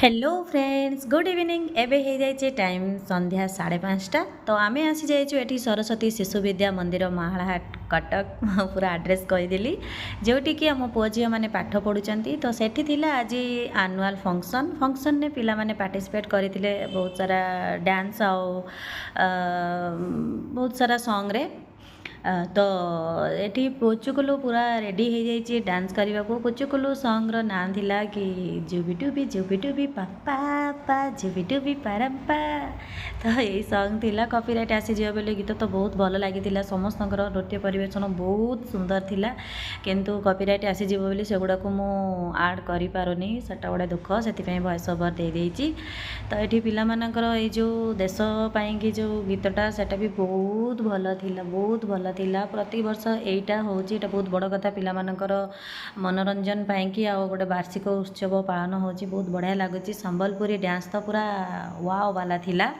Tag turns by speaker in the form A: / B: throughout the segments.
A: hello friends good evening एबे हो जाए टाइम संध्या 5:30 तो आम आसी जाइए ये सरस्वती शिशु विद्या मंदिर महाहाट कटक पूरा आड्रेस कहीदेली जोटि कि आम पुओ झी मैंने पाठ पढ़ुंट तो सेठी आज आनुआल फंक्शन ने पिला माने पार्टिसिपेट करते बहुत सारा डांस आउ बहुत सारा सॉन्ग रे तो ये पुचुकुलु पूरा रेडी हो जाइए डांस करने को पुचुकुलु सॉन्ग ना थिला कि जुबिडुबी पापा पा जुबिडुबी पारम्पा तो यही सॉन्ग थिला कॉपीराइट आसीज बोले गीत तो बहुत भल लगी समस्त नृत्य परिवेशन बहुत सुंदर थिला किंतु कॉपीराइट आसीज बोली से गुड़ा को मु आड करि पारुनी सेटा गोटे दुख से वॉइस ओवर दे देइची तो ये पिलामानकर ये जो देश पाई जो गीतटा सेटा भी बहुत भल थिला बहुत भल थिला प्रति वर्ष एटा होची एटा बहुत बड़ कथा पिलामानकर मनोरंजन पाई आ गोटे वार्षिक उत्सव पालन होची बहुत बढ़िया लगुच संबलपुरी डांस तो पूरा वाओ वाला थिला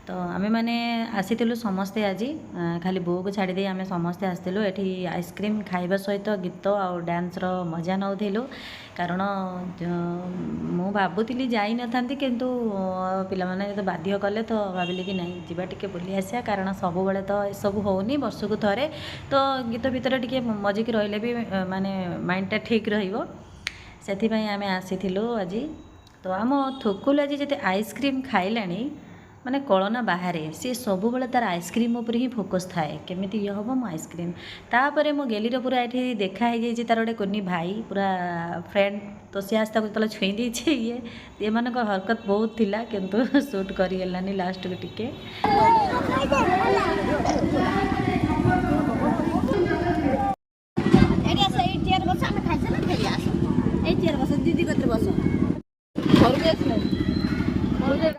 A: तो आमे मैंने आसीलु समस्ते आज खाली बो को छाड़ी आमे समस्ते आसलु ये आइसक्रीम खाइबा सहित गीत आउ डांस रो मजा नौलु कारण मु भावुली जाई न था किंतु पिला माने तो बाध्य कले तो भाविली कि नहीं जीवा टिके बुली आसिया कारण सब बेले तो सब होनी वर्ष को थरे तो गीत भितर टिके मजिकी रहिले भी माने माइंडटा ठीक रहिबो सेथिपई आमे आसीथिलु आज तो आम थोकुल आज जते आइसक्रीम खाइलानी माने कलना बाहर सी सब बेले तार आइसक्रीम उपर ही फोकस थाए केमिति ये हम मो आइसक्रीम तापर मो गेली पूरा ये देखा है तार गोटे कुनी भाई पूरा फ्रेंड तो सी आस्ता को छुई दे ये मान हरकत बहुत थिला किंतु शूट करी लास्ट को टिके दीदी बस